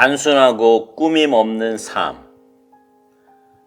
단순하고 꾸밈 없는 삶.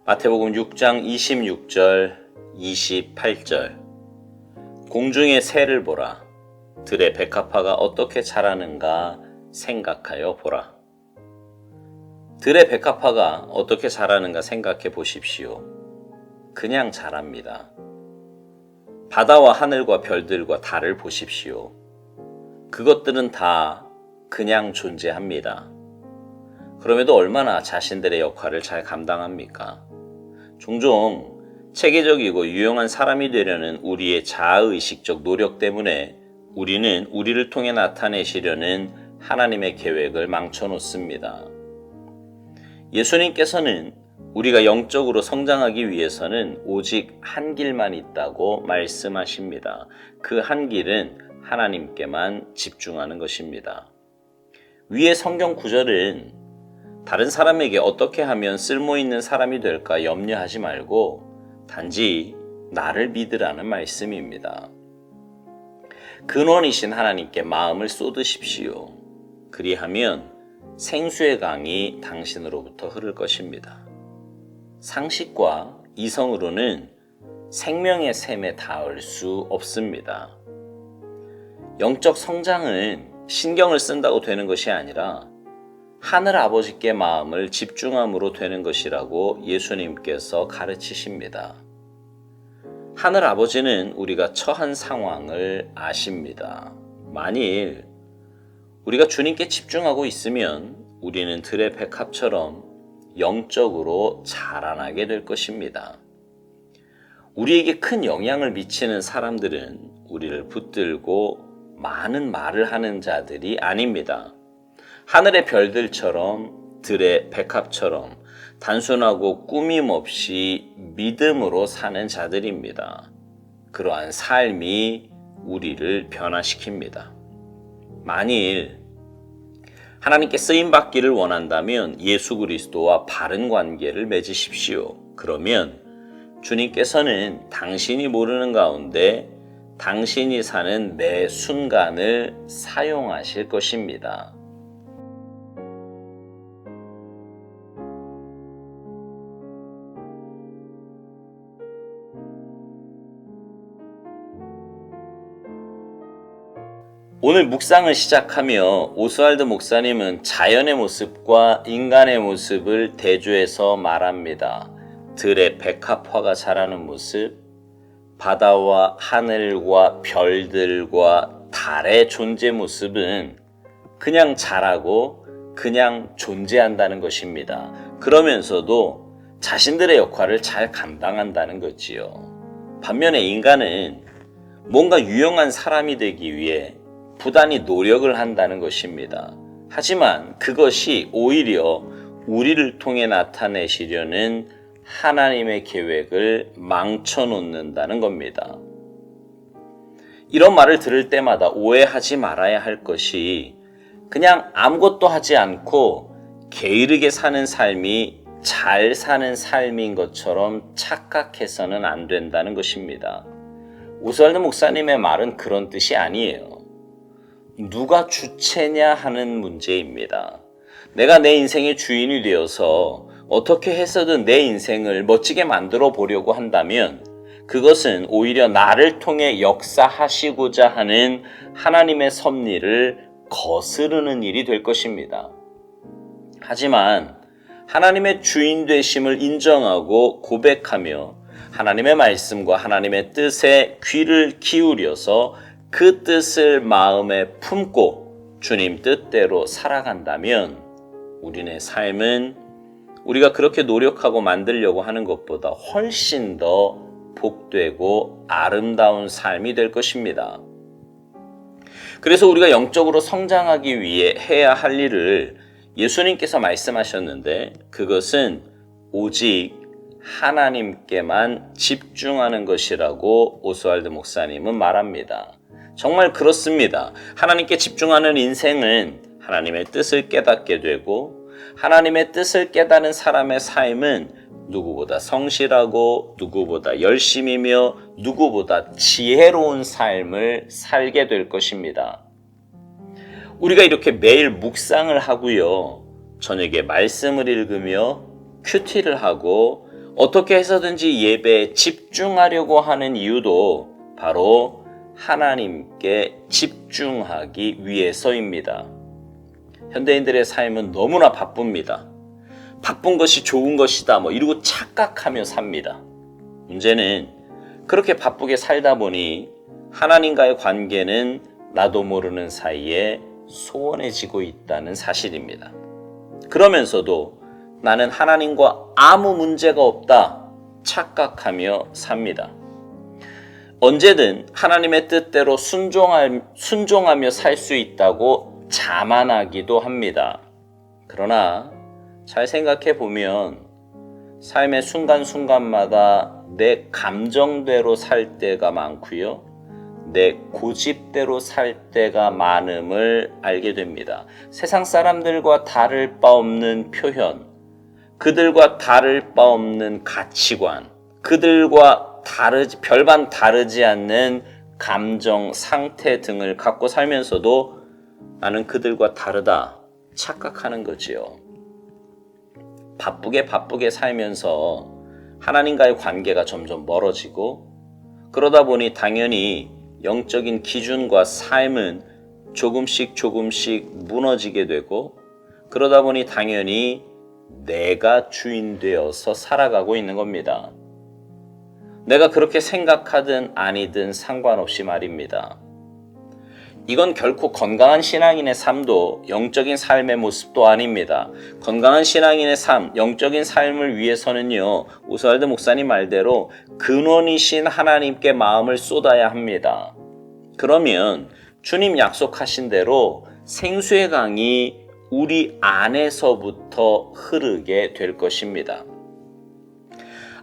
마태복음 6장 26절, 28절. 공중의 새를 보라. 들의 백합화가 어떻게 자라는가 생각하여 보라. 들의 백합화가 어떻게 자라는가 생각해 보십시오. 그냥 자랍니다. 바다와 하늘과 별들과 달을 보십시오. 그것들은 다 그냥 존재합니다. 그럼에도 얼마나 자신들의 역할을 잘 감당합니까? 종종 체계적이고 유용한 사람이 되려는 우리의 자아의식적 노력 때문에 우리는 우리를 통해 나타내시려는 하나님의 계획을 망쳐놓습니다. 예수님께서는 우리가 영적으로 성장하기 위해서는 오직 한 길만 있다고 말씀하십니다. 그 한 길은 하나님께만 집중하는 것입니다. 위의 성경 구절은 다른 사람에게 어떻게 하면 쓸모있는 사람이 될까 염려하지 말고 단지 나를 믿으라는 말씀입니다. 근원이신 하나님께 마음을 쏟으십시오. 그리하면 생수의 강이 당신으로부터 흐를 것입니다. 상식과 이성으로는 생명의 샘에 닿을 수 없습니다. 영적 성장은 신경을 쓴다고 되는 것이 아니라 하늘 아버지께 마음을 집중함으로 되는 것이라고 예수님께서 가르치십니다. 하늘 아버지는 우리가 처한 상황을 아십니다. 만일 우리가 주님께 집중하고 있으면 우리는 들의 백합처럼 영적으로 자라나게 될 것입니다. 우리에게 큰 영향을 미치는 사람들은 우리를 붙들고 많은 말을 하는 자들이 아닙니다. 하늘의 별들처럼 들의 백합처럼 단순하고 꾸밈 없이 믿음으로 사는 자들입니다. 그러한 삶이 우리를 변화시킵니다. 만일 하나님께 쓰임받기를 원한다면 예수 그리스도와 바른 관계를 맺으십시오. 그러면 주님께서는 당신이 모르는 가운데 당신이 사는 매 순간을 사용하실 것입니다. 오늘 묵상을 시작하며 오스왈드 목사님은 자연의 모습과 인간의 모습을 대조해서 말합니다. 들의 백합화가 자라는 모습, 바다와 하늘과 별들과 달의 존재 모습은 그냥 자라고 그냥 존재한다는 것입니다. 그러면서도 자신들의 역할을 잘 감당한다는 거지요. 반면에 인간은 뭔가 유용한 사람이 되기 위해 부단히 노력을 한다는 것입니다. 하지만 그것이 오히려 우리를 통해 나타내시려는 하나님의 계획을 망쳐놓는다는 겁니다. 이런 말을 들을 때마다 오해하지 말아야 할 것이 그냥 아무것도 하지 않고 게으르게 사는 삶이 잘 사는 삶인 것처럼 착각해서는 안 된다는 것입니다. 오스왈드 목사님의 말은 그런 뜻이 아니에요. 누가 주체냐 하는 문제입니다. 내가 내 인생의 주인이 되어서 어떻게 해서든 내 인생을 멋지게 만들어 보려고 한다면 그것은 오히려 나를 통해 역사하시고자 하는 하나님의 섭리를 거스르는 일이 될 것입니다. 하지만 하나님의 주인 되심을 인정하고 고백하며 하나님의 말씀과 하나님의 뜻에 귀를 기울여서 그 뜻을 마음에 품고 주님 뜻대로 살아간다면 우리의 삶은 우리가 그렇게 노력하고 만들려고 하는 것보다 훨씬 더 복되고 아름다운 삶이 될 것입니다. 그래서 우리가 영적으로 성장하기 위해 해야 할 일을 예수님께서 말씀하셨는데 그것은 오직 하나님께만 집중하는 것이라고 오스왈드 목사님은 말합니다. 정말 그렇습니다. 하나님께 집중하는 인생은 하나님의 뜻을 깨닫게 되고 하나님의 뜻을 깨닫는 사람의 삶은 누구보다 성실하고 누구보다 열심이며 누구보다 지혜로운 삶을 살게 될 것입니다. 우리가 이렇게 매일 묵상을 하고요. 저녁에 말씀을 읽으며 큐티를 하고 어떻게 해서든지 예배에 집중하려고 하는 이유도 바로 하나님께 집중하기 위해서입니다. 현대인들의 삶은 너무나 바쁩니다. 바쁜 것이 좋은 것이다 이러고 착각하며 삽니다. 문제는 그렇게 바쁘게 살다 보니 하나님과의 관계는 나도 모르는 사이에 소원해지고 있다는 사실입니다. 그러면서도 나는 하나님과 아무 문제가 없다 착각하며 삽니다. 언제든 하나님의 뜻대로 순종하며 살 수 있다고 자만하기도 합니다. 그러나 잘 생각해 보면 삶의 순간순간마다 내 감정대로 살 때가 많고요. 내 고집대로 살 때가 많음을 알게 됩니다. 세상 사람들과 다를 바 없는 표현, 그들과 다를 바 없는 가치관, 그들과 별반 다르지 않는 감정, 상태 등을 갖고 살면서도 나는 그들과 다르다 착각하는 거지요. 바쁘게 살면서 하나님과의 관계가 점점 멀어지고 그러다 보니 당연히 영적인 기준과 삶은 조금씩 무너지게 되고 그러다 보니 당연히 내가 주인 되어서 살아가고 있는 겁니다. 내가 그렇게 생각하든 아니든 상관없이 말입니다. 이건 결코 건강한 신앙인의 삶도 영적인 삶의 모습도 아닙니다. 건강한 신앙인의 삶, 영적인 삶을 위해서는요, 오스왈드 목사님 말대로 근원이신 하나님께 마음을 쏟아야 합니다. 그러면 주님 약속하신 대로 생수의 강이 우리 안에서부터 흐르게 될 것입니다.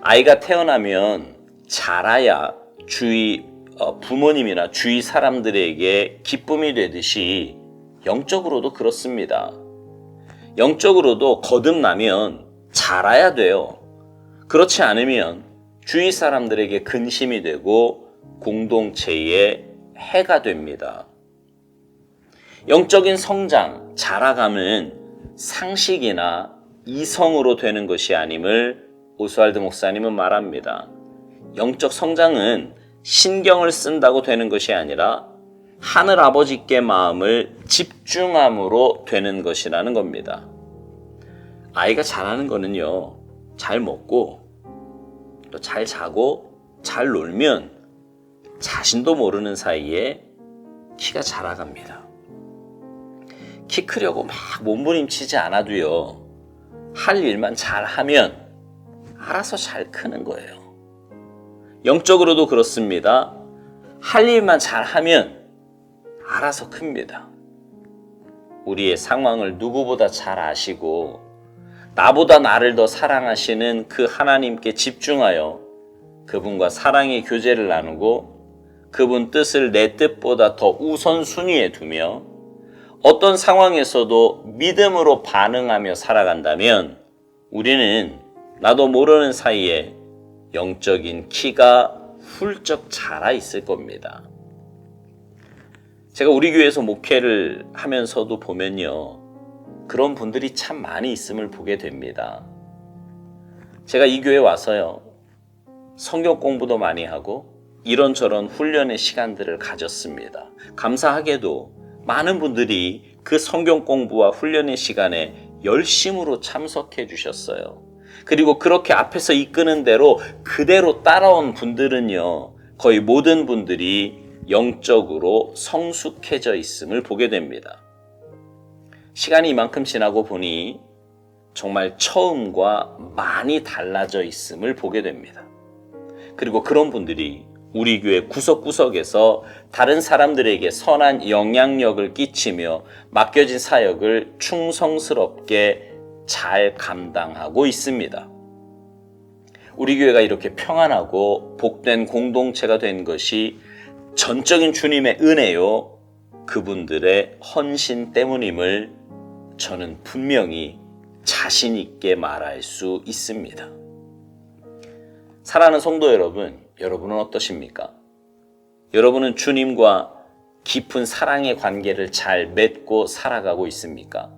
아이가 태어나면 자라야 부모님이나 주위 사람들에게 기쁨이 되듯이 영적으로도 그렇습니다. 영적으로도 거듭나면 자라야 돼요. 그렇지 않으면 주위 사람들에게 근심이 되고 공동체에 해가 됩니다. 영적인 성장, 자라감은 상식이나 이성으로 되는 것이 아님을 오스왈드 목사님은 말합니다. 영적 성장은 신경을 쓴다고 되는 것이 아니라 하늘 아버지께 마음을 집중함으로 되는 것이라는 겁니다. 아이가 자라는 거는요, 잘 먹고 또 잘 자고 잘 놀면 자신도 모르는 사이에 키가 자라갑니다. 키 크려고 막 몸부림치지 않아도요, 할 일만 잘하면 알아서 잘 크는 거예요. 영적으로도 그렇습니다. 할 일만 잘하면 알아서 큽니다. 우리의 상황을 누구보다 잘 아시고 나보다 나를 더 사랑하시는 그 하나님께 집중하여 그분과 사랑의 교제를 나누고 그분 뜻을 내 뜻보다 더 우선순위에 두며 어떤 상황에서도 믿음으로 반응하며 살아간다면 우리는 나도 모르는 사이에 영적인 키가 훌쩍 자라 있을 겁니다. 제가 우리 교회에서 목회를 하면서도 보면요, 그런 분들이 참 많이 있음을 보게 됩니다. 제가 이 교회에 와서요, 성경 공부도 많이 하고 이런저런 훈련의 시간들을 가졌습니다. 감사하게도 많은 분들이 그 성경 공부와 훈련의 시간에 열심으로 참석해 주셨어요. 그리고 그렇게 앞에서 이끄는 대로 그대로 따라온 분들은요, 거의 모든 분들이 영적으로 성숙해져 있음을 보게 됩니다. 시간이 이만큼 지나고 보니 정말 처음과 많이 달라져 있음을 보게 됩니다. 그리고 그런 분들이 우리 교회 구석구석에서 다른 사람들에게 선한 영향력을 끼치며 맡겨진 사역을 충성스럽게 잘 감당하고 있습니다. 우리 교회가 이렇게 평안하고 복된 공동체가 된 것이 전적인 주님의 은혜요, 그분들의 헌신 때문임을 저는 분명히 자신 있게 말할 수 있습니다. 사랑하는 성도 여러분, 여러분은 어떠십니까? 여러분은 주님과 깊은 사랑의 관계를 잘 맺고 살아가고 있습니까?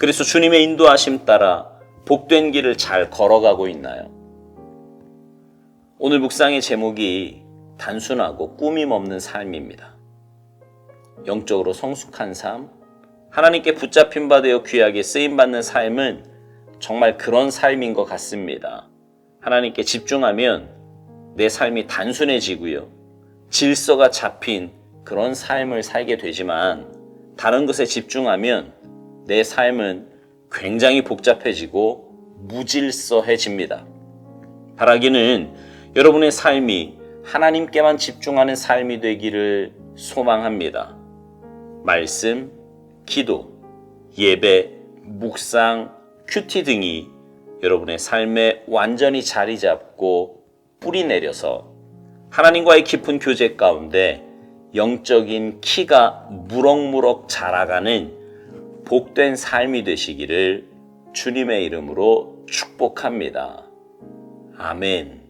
그래서 주님의 인도하심 따라 복된 길을 잘 걸어가고 있나요? 오늘 묵상의 제목이 단순하고 꾸밈 없는 삶입니다. 영적으로 성숙한 삶, 하나님께 붙잡힌 바 되어 귀하게 쓰임받는 삶은 정말 그런 삶인 것 같습니다. 하나님께 집중하면 내 삶이 단순해지고요. 질서가 잡힌 그런 삶을 살게 되지만 다른 것에 집중하면 내 삶은 굉장히 복잡해지고 무질서해집니다. 바라기는 여러분의 삶이 하나님께만 집중하는 삶이 되기를 소망합니다. 말씀, 기도, 예배, 묵상, 큐티 등이 여러분의 삶에 완전히 자리 잡고 뿌리 내려서 하나님과의 깊은 교제 가운데 영적인 키가 무럭무럭 자라가는 복된 삶이 되시기를 주님의 이름으로 축복합니다. 아멘.